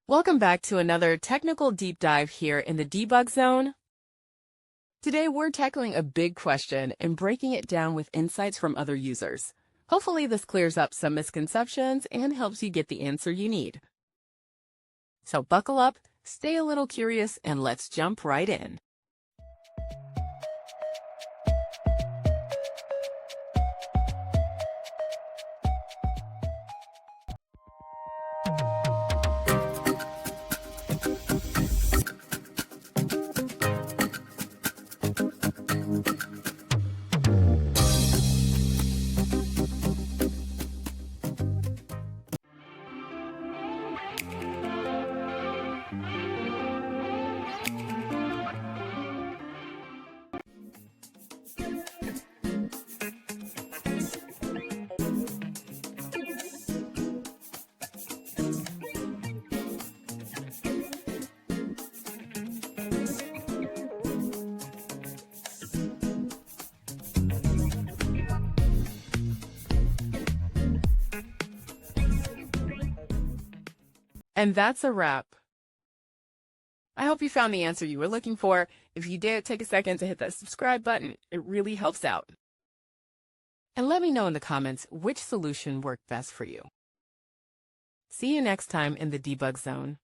Welcome back to another technical deep dive here in the debug zone. Today we're tackling a big question and breaking it down with insights from other users. Hopefully this clears up some misconceptions and helps you get the answer you need. So buckle up, stay a little curious, and let's jump right in. And that's a wrap. I hope you found the answer you were looking for. If you did, take a second to hit that subscribe button. It really helps out. And let me know in the comments which solution worked best for you. See you next time in the debug zone.